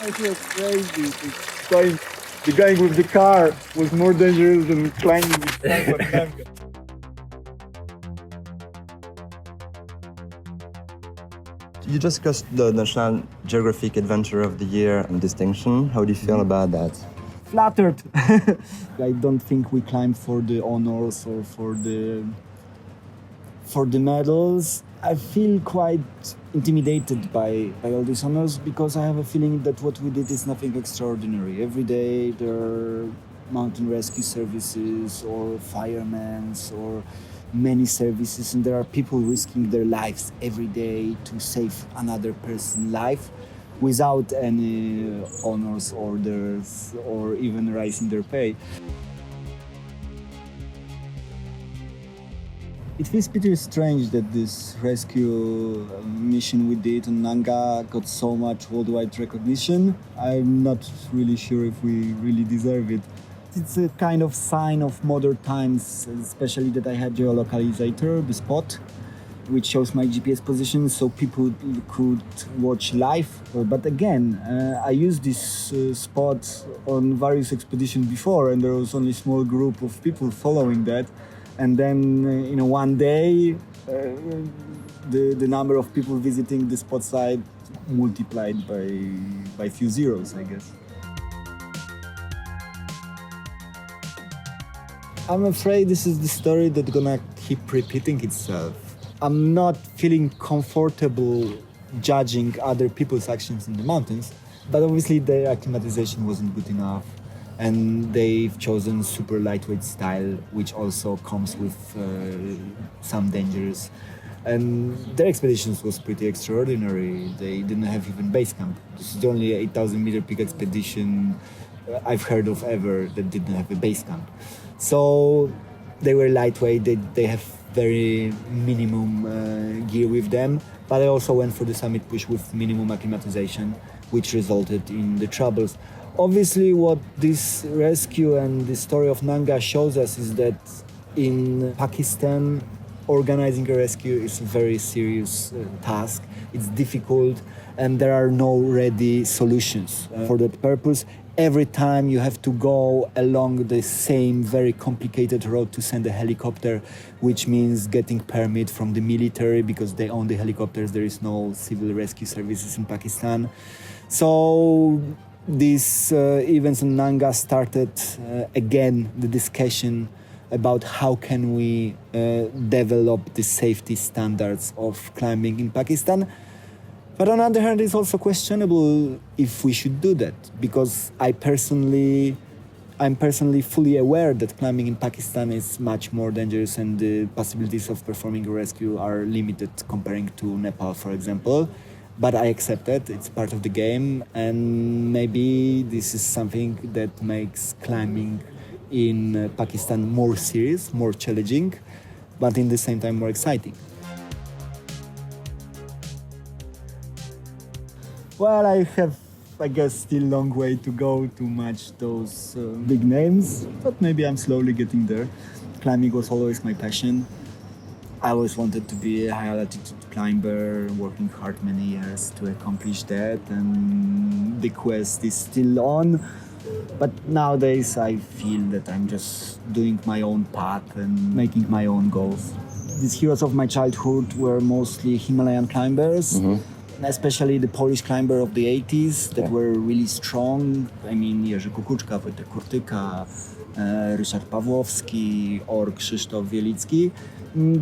It was crazy. The going with the car was more dangerous than climbing with Nanga. You just got the National Geographic Adventure of the Year distinction. How do you feel about that? Flattered. I don't think we climbed for the honors or for the medals. I feel quite intimidated by all these honors because I have a feeling that what we did is nothing extraordinary. Every day there are mountain rescue services or firemen or many services, and there are people risking their lives every day to save another person's life without any honors, orders, or even raising their pay. It feels pretty strange that this rescue mission we did on Nanga got so much worldwide recognition. I'm not really sure if we really deserve it. It's a kind of sign of modern times, especially that I had geolocalizer, the spot, which shows my GPS position so people could watch live. But again, I used this spot on various expeditions before, and there was only a small group of people following that. And then, one day, the number of people visiting the spot site multiplied by few zeros, I guess. I'm afraid this is the story that's gonna keep repeating itself. I'm not feeling comfortable judging other people's actions in the mountains, but obviously their acclimatization wasn't good enough. And they've chosen super lightweight style, which also comes with some dangers. And their expeditions was pretty extraordinary. They didn't have even base camp. This is the only 8,000 meter peak expedition I've heard of ever that didn't have a base camp. So they were lightweight. They have very minimum gear with them. But I also went for the summit push with minimum acclimatization, which resulted in the troubles. Obviously, what this rescue and the story of Nanga shows us is that in Pakistan, organizing a rescue is a very serious task. It's difficult, and there are no ready solutions for that purpose. Every time you have to go along the same very complicated road to send a helicopter, which means getting permit from the military because they own the helicopters. There is no civil rescue services in Pakistan. So these events in Nanga started again the discussion about how can we develop the safety standards of climbing in Pakistan. But on the other hand, it's also questionable if we should do that, because I'm personally fully aware that climbing in Pakistan is much more dangerous and the possibilities of performing a rescue are limited comparing to Nepal, for example. But I accept that, it's part of the game, and maybe this is something that makes climbing in Pakistan more serious, more challenging, but in the same time more exciting. Well, I have, I guess, still a long way to go to match those big names, but maybe I'm slowly getting there. Climbing was always my passion. I always wanted to be a high-altitude climber, working hard many years to accomplish that, and the quest is still on. But nowadays I feel that I'm just doing my own path and making my own goals. These heroes of my childhood were mostly Himalayan climbers. Especially the Polish climber of the 80s that were really strong. I mean, Jerzy Kukuczka, Wojtek Kurtyka, Ryszard Pawłowski or Krzysztof Bielecki.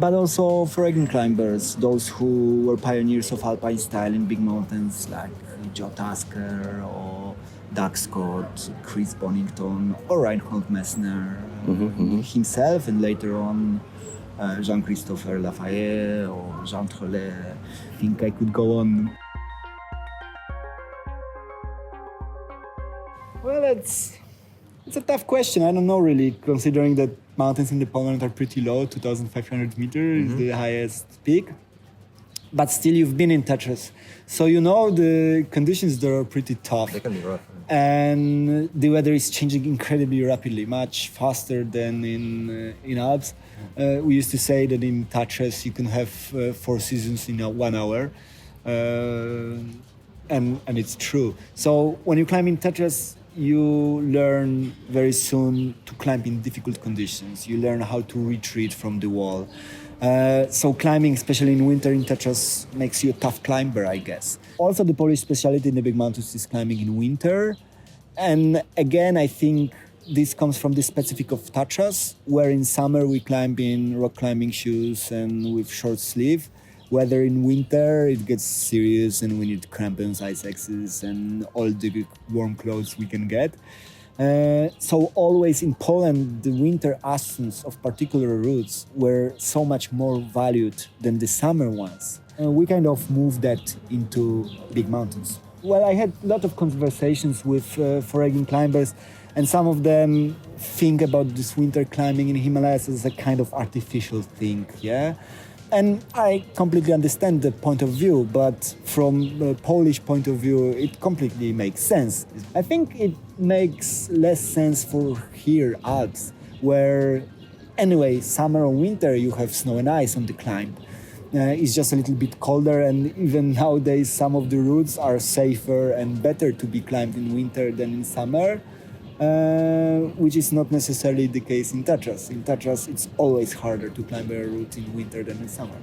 But also foreign climbers, those who were pioneers of alpine style in big mountains like Joe Tasker or Doug Scott, Chris Bonington or Reinhold Messner himself, and later on Jean-Christopher Lafayette or Jean Trollet. I think I could go on. Well, it's a tough question. I don't know really, considering that mountains in the Poland are pretty low. 2,500 meters is the highest peak. But still, you've been in Tatras. So you know the conditions there are pretty tough. They can be rough. And the weather is changing incredibly rapidly, much faster than in Alps. We used to say that in Tatras you can have 4 seasons in 1 hour. and it's true. So when you climb in Tatras, you learn very soon to climb in difficult conditions. You learn how to retreat from the wall. So climbing, especially in winter in Tatras, makes you a tough climber, I guess. Also, the Polish specialty in the big mountains is climbing in winter. And again, I think this comes from the specific of Tatras, where in summer we climb in rock climbing shoes and with short sleeve. Whether in winter it gets serious and we need crampons, ice axes, and all the warm clothes we can get. So always in Poland, the winter ascents of particular routes were so much more valued than the summer ones. We kind of moved that into big mountains. Well, I had a lot of conversations with foraging climbers, and some of them think about this winter climbing in Himalayas as a kind of artificial thing, yeah? And I completely understand the point of view, but from a Polish point of view, it completely makes sense. I think it makes less sense for here, Alps, where anyway, summer or winter, you have snow and ice on the climb. It's just a little bit colder, and even nowadays, some of the routes are safer and better to be climbed in winter than in summer. Which is not necessarily the case in Tatras. In Tatras, it's always harder to climb a route in winter than in summer.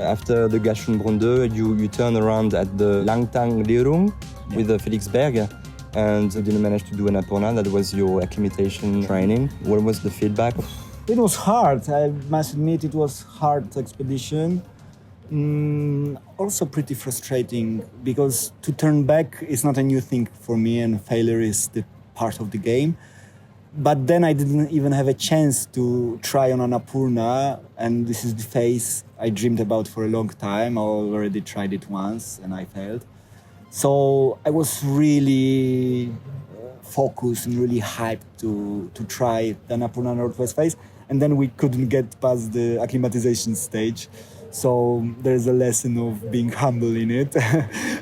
After the Gashunbrunde, you turn around at the Langtang Lirung with the Felixberg, and didn't manage to do an Annapurna. That was your acclimatization training. What was the feedback? It was hard. I must admit, it was hard expedition. Also pretty frustrating because to turn back is not a new thing for me, and failure is the part of the game. But then I didn't even have a chance to try on Annapurna, and this is the phase I dreamed about for a long time. I already tried it once and I failed. So I was really focused and really hyped to try the Annapurna Northwest phase, and then we couldn't get past the acclimatization stage. So there's a lesson of being humble in it.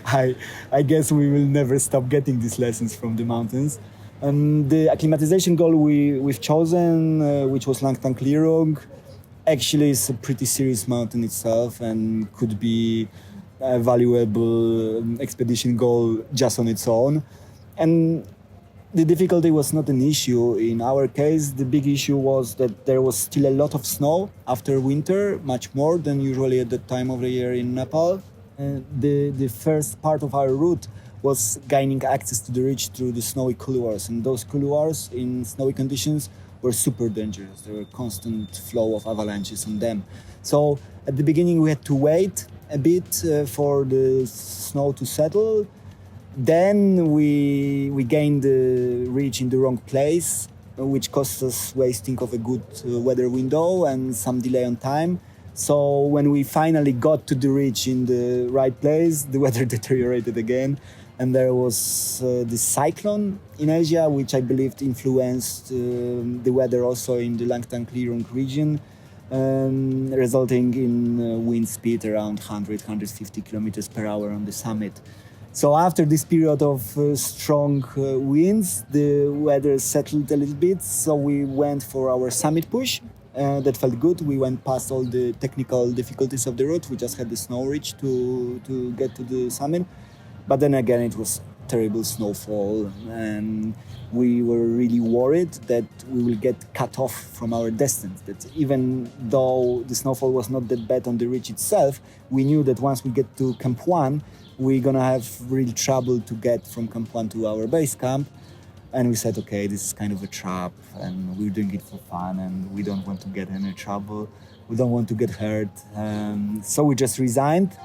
I guess we will never stop getting these lessons from the mountains. The acclimatization goal we've chosen, which was Langtang Lirung, actually is a pretty serious mountain itself and could be a valuable expedition goal just on its own. And the difficulty was not an issue in our case. The big issue was that there was still a lot of snow after winter, much more than usually at that time of the year in Nepal. The first part of our route was gaining access to the ridge through the snowy couloirs, and those couloirs in snowy conditions were super dangerous. There were constant flow of avalanches on them. So at the beginning we had to wait a bit for the snow to settle. Then we gained the ridge in the wrong place, which cost us wasting of a good weather window and some delay on time. So when we finally got to the ridge in the right place, the weather deteriorated again. And there was this cyclone in Asia, which I believed influenced the weather also in the Langtang Lirung region, resulting in wind speed around 100-150 kilometers per hour on the summit. So after this period of strong winds, the weather settled a little bit. So we went for our summit push. That felt good. We went past all the technical difficulties of the route. We just had the snow ridge to get to the summit. But then again, it was terrible snowfall, and we were really worried that we will get cut off from our distance. That even though the snowfall was not that bad on the ridge itself, we knew that once we get to Camp 1, we're gonna have real trouble to get from Camp 1 to our base camp. And we said, okay, this is kind of a trap, and we're doing it for fun, and we don't want to get in any trouble. We don't want to get hurt. So we just resigned.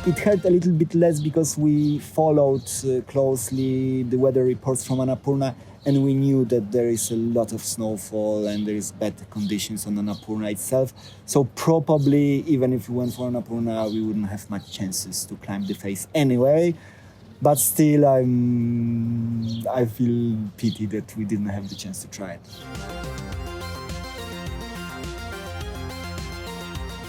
It hurt a little bit less because we followed closely the weather reports from Annapurna, and we knew that there is a lot of snowfall and there is bad conditions on Annapurna itself. So probably, even if we went for Annapurna, we wouldn't have much chances to climb the face anyway. But still, I feel pity that we didn't have the chance to try it.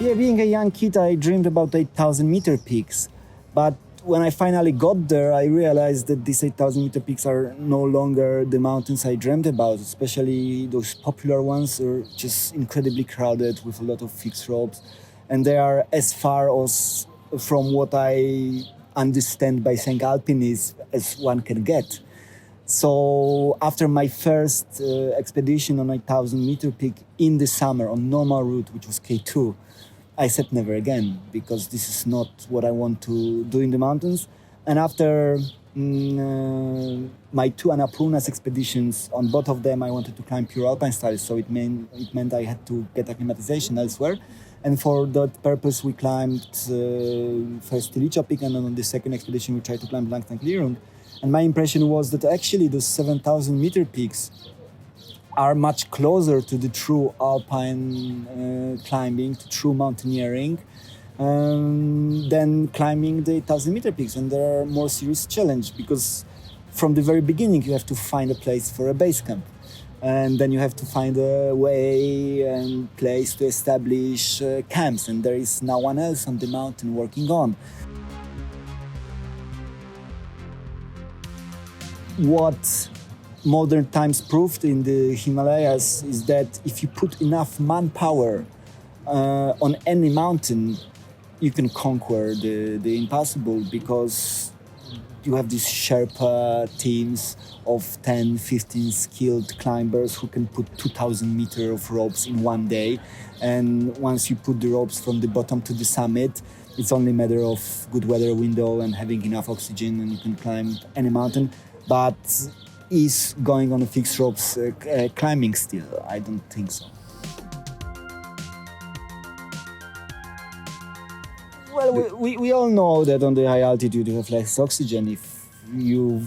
Yeah, being a young kid, I dreamed about 8,000-meter peaks. But when I finally got there, I realized that these 8,000-meter peaks are no longer the mountains I dreamed about, especially those popular ones are just incredibly crowded with a lot of fixed ropes. and they are as far as from what I understand by saying alpinist as one can get. So after my first expedition on 8,000-meter peak in the summer on normal route, which was K2, I said never again, because this is not what I want to do in the mountains. And after my two Annapurna's expeditions, on both of them I wanted to climb pure alpine style, so it meant I had to get acclimatization elsewhere. And for that purpose we climbed first Tilicha Peak, and then on the second expedition we tried to climb Langtang-Lirung. And my impression was that actually the 7,000-meter peaks are much closer to the true alpine climbing, to true mountaineering, than climbing the 8,000-meter peaks. And there are more serious challenge, because from the very beginning you have to find a place for a base camp. And then you have to find a way and place to establish camps. And there is no one else on the mountain working on. What modern times proved in the Himalayas is that if you put enough manpower on any mountain, you can conquer the impossible, because you have these Sherpa teams of 10, 15 skilled climbers who can put 2,000 meters of ropes in one day. And once you put the ropes from the bottom to the summit, it's only a matter of good weather window and having enough oxygen, and you can climb any mountain. But is going on a fixed ropes climbing still? I don't think so. Well, we all know that on the high altitude you have less oxygen. If you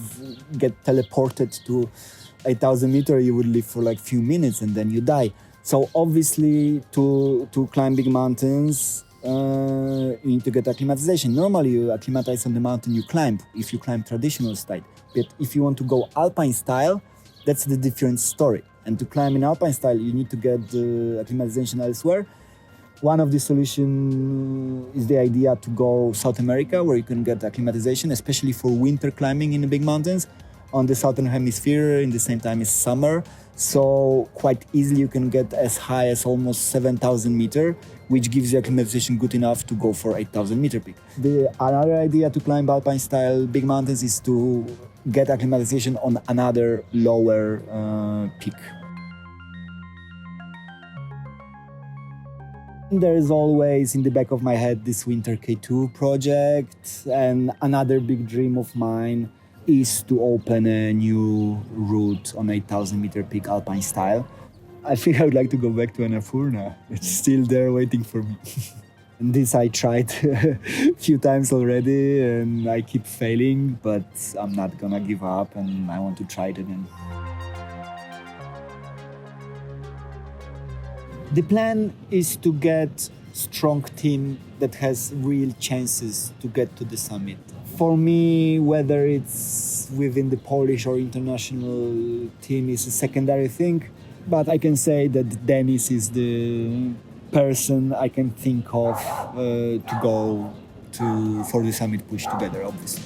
get teleported to 8,000 meters, you would live for like few minutes and then you die. So obviously to climb big mountains, you need to get acclimatization. Normally you acclimatize on the mountain you climb, if you climb traditional style. But if you want to go alpine style, that's the different story. And to climb in alpine style, you need to get the acclimatization elsewhere. One of the solutions is the idea to go South America, where you can get acclimatization, especially for winter climbing in the big mountains. On the southern hemisphere, in the same time as summer. So quite easily you can get as high as almost 7,000 meters, which gives you acclimatization good enough to go for 8,000 meter peak. Another idea to climb alpine style big mountains is to get acclimatization on another lower peak. There is always in the back of my head this winter K2 project, and another big dream of mine is to open a new route on 8,000 meter peak alpine style. I think I would like to go back to Annapurna. It's still there waiting for me. And this I tried a few times already and I keep failing, but I'm not gonna give up and I want to try it again. The plan is to get strong team that has real chances to get to the summit. For me, whether it's within the Polish or international team is a secondary thing, but I can say that Denis is the person I can think of to go for the summit push together, obviously.